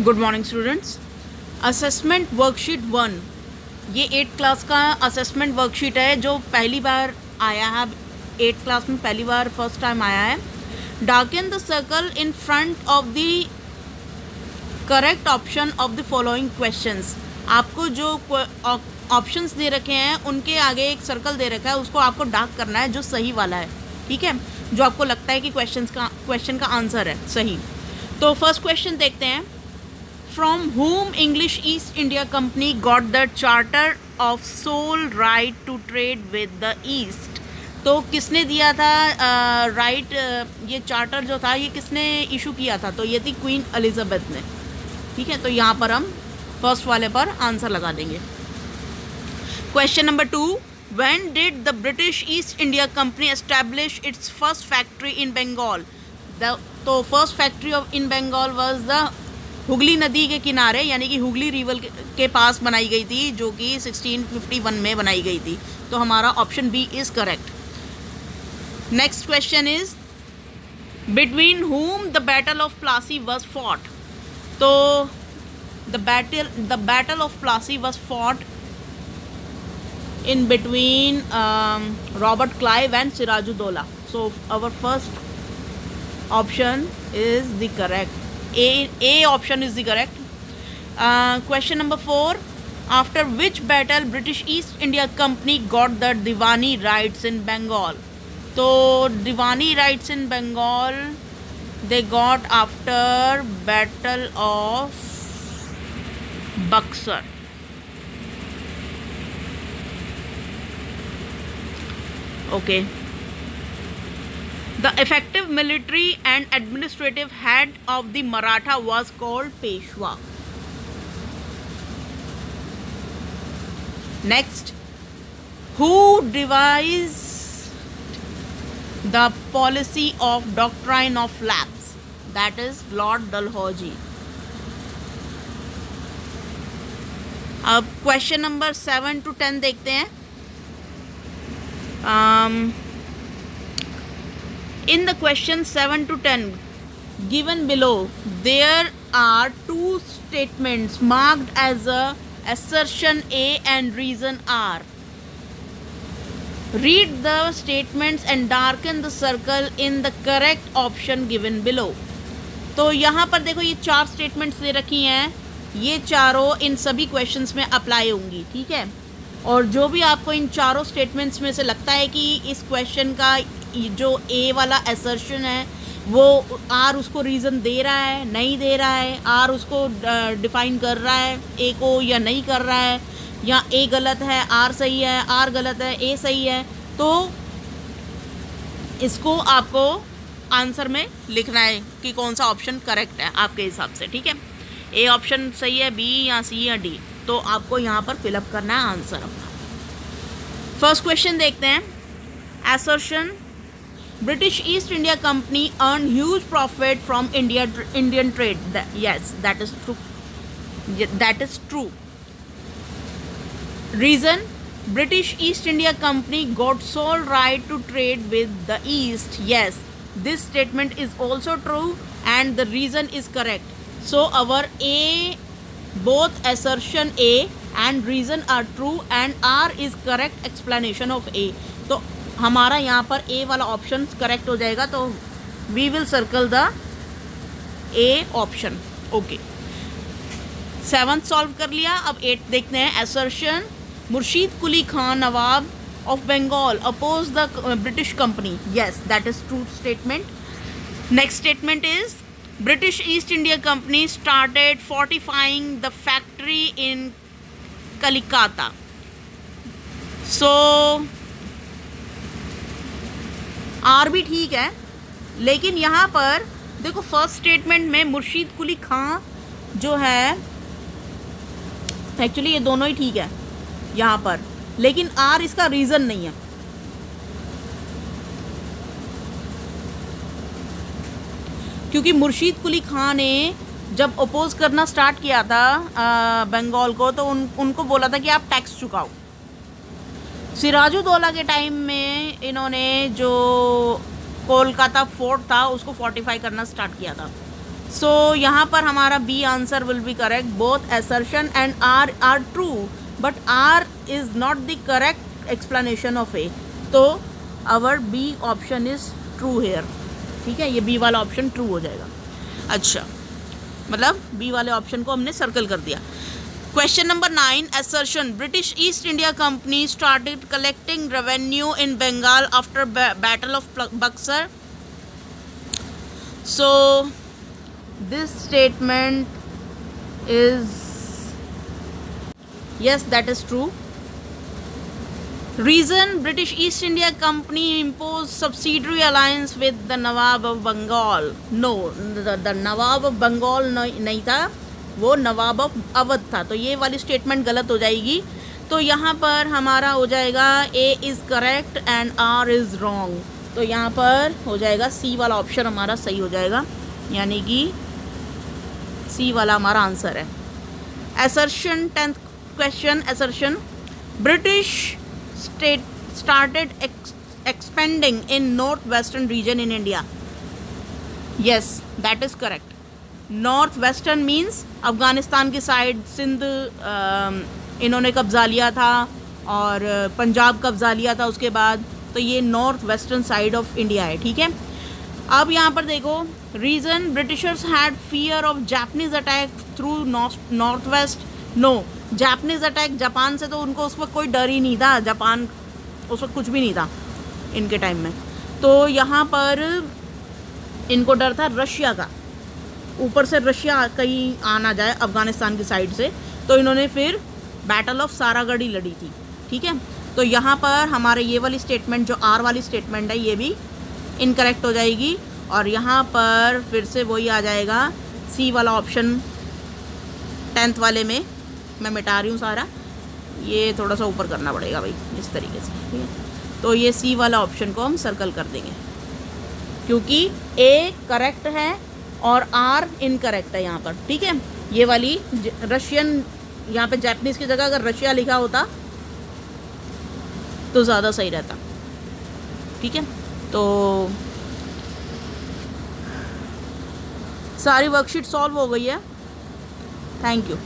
Good morning students. Assessment worksheet 1 ये 8th class का assessment worksheet है जो पहली बार आया है। 8th क्लास में पहली बार फर्स्ट टाइम आया है। Darken the circle in front of the correct option of the following questions. आपको जो ऑप्शंस दे रखे हैं उनके आगे एक सर्कल दे रखा है, उसको आपको डार्क करना है जो सही वाला है, ठीक है, जो आपको लगता है कि क्वेश्चन का आंसर है सही। तो फर्स्ट क्वेश्चन देखते हैं। From whom English East India Company got the charter of sole right to trade with the East? तो किसने दिया था राइट ये चार्टर जो था ये किसने इशू किया था? तो ये थी क्वीन एलिजाबेथ ने, ठीक है। तो यहाँ पर हम फर्स्ट वाले पर आंसर लगा देंगे। Question number 2, when did the British East India Company establish its first factory in Bengal? तो first factory of in Bengal was the Hooghly नदी के किनारे यानी कि हुगली रिवर के पास बनाई गई थी, जो कि 1651 में बनाई गई थी। तो हमारा option B is correct. Next question is between whom the battle of Plassey was fought. तो the battle of Plassey was fought in between Robert Clive and Sirajuddaula. So our first option is the correct. A option is the correct. Question number 4, after which battle British East India Company got the Diwani rights in Bengal? तो Diwani rights in Bengal they got after battle of Buxar. Okay. The effective military and administrative head of the Maratha was called Peshwa. Next, who devised the policy of doctrine of lapse? That is Lord Dalhousie. अब question number 7 to 10 देखते हैं। In the question 7 to 10 given below, there are two statements marked as a assertion A and reason R. Read the statements and darken the circle in the correct option given below. तो यहाँ पर देखो ये 4 statements दे रखी हैं, ये चारों इन सभी क्वेश्चंस में अप्लाई होंगी, ठीक है। और जो भी आपको इन चारों स्टेटमेंट्स में से लगता है कि इस क्वेश्चन का जो ए वाला असर्शन है वो आर उसको रीज़न दे रहा है, नहीं दे रहा है, आर उसको डिफाइन कर रहा है ए को या नहीं कर रहा है, या ए गलत है आर सही है, आर गलत है ए सही है, तो इसको आपको आंसर में लिखना है कि कौन सा ऑप्शन करेक्ट है आपके हिसाब से, ठीक है। ए ऑप्शन सही है, बी या सी या डी, तो आपको यहाँ पर फिलअप करना है आंसर अपना। फर्स्ट क्वेश्चन देखते हैं। Assertion British East India Company earned huge profit from Indian trade. Yes, that is true. That is true. Reason, British East India Company got sole right to trade with the East. Yes, this statement is also true and the reason is correct. So our A, both assertion A and reason are true and R is correct explanation of A. तो हमारा यहाँ पर ए वाला option correct हो जाएगा, तो we will circle the A option. Okay, 7 solve कर लिया। अब 8 देखते हैं। Assertion, Murshid Quli Khan nawab of Bengal oppose the British company. Yes, that is true statement. Next statement is British East India company started fortifying the factory in Kalikata. So R भी ठीक है, लेकिन यहाँ पर देखो फर्स्ट स्टेटमेंट में मुर्शीद कुली खां जो है, एक्चुअली ये दोनों ही ठीक है यहाँ पर, लेकिन आर इसका रीज़न नहीं है। क्योंकि मुर्शीद कुली खां ने जब अपोज करना स्टार्ट किया था बंगाल को, तो उनको बोला था कि आप टैक्स चुकाओ। सिराजुद्दौला के टाइम में इन्होंने जो कोलकाता फोर्ट था उसको फोर्टिफाई करना स्टार्ट किया था। सो यहाँ पर हमारा B answer will be correct. Both assertion and R true, but R is not the correct explanation of A. तो our B option is true here. ठीक है, ये बी वाला ऑप्शन ट्रू हो जाएगा. अच्छा, मतलब बी वाले ऑप्शन को हमने सर्कल कर दिया. Question number 9. assertion. British East India Company started collecting revenue in Bengal after Battle of Buxar. So this statement is, yes, that is true. Reason. British East India Company imposed subsidiary alliance with the Nawab of Bengal. No, the Nawab of Bengal नहीं था, वो नवाब of Awadh था. तो ये वाली statement गलत हो जाएगी. तो यहाँ पर हमारा हो जाएगा A is correct and R is wrong. तो यहाँ पर हो जाएगा सी वाला ऑप्शन हमारा सही हो जाएगा, यानी कि सी वाला हमारा आंसर है. Assertion. 10th question. Assertion. British state started expanding in north western region in India. Yes, that is correct. North western means Afghanistan की साइड, सिंध इन्होंने कब्ज़ा लिया था और पंजाब कब्ज़ा लिया था उसके बाद. तो ये north western side of India है. ठीक है, अब यहाँ पर देखो. Reason. Britishers had fear of Japanese attack through north west. No, Japanese attack, Japan से तो उनको उस वक्त कोई डर ही नहीं था. जापान उस वक्त कुछ भी नहीं था इनके टाइम में. तो यहाँ पर इनको डर था रशिया का, ऊपर से रशिया कहीं आ ना जाए अफ़गानिस्तान की साइड से. तो इन्होंने फिर बैटल ऑफ सारागढ़ ही लड़ी थी. ठीक है, तो यहाँ पर हमारे ये वाली स्टेटमेंट जो आर वाली स्टेटमेंट है ये भी इनकरेक्ट हो जाएगी. और यहाँ पर फिर से वही आ जाएगा सी वाला ऑप्शन. 10th वाले में मैं मिटा रही हूँ सारा, ये थोड़ा सा ऊपर करना पड़ेगा भाई, इस तरीके से. ठीक है, तो ये सी वाला ऑप्शन को हम सर्कल कर देंगे, क्योंकि ए करेक्ट है और आर इनकरेक्ट है यहाँ पर. ठीक है, ये वाली रशियन, यहाँ पे जापानीज़ की जगह अगर रशिया लिखा होता तो ज़्यादा सही रहता. ठीक है, तो सारी वर्कशीट सॉल्व हो गई है. Thank you.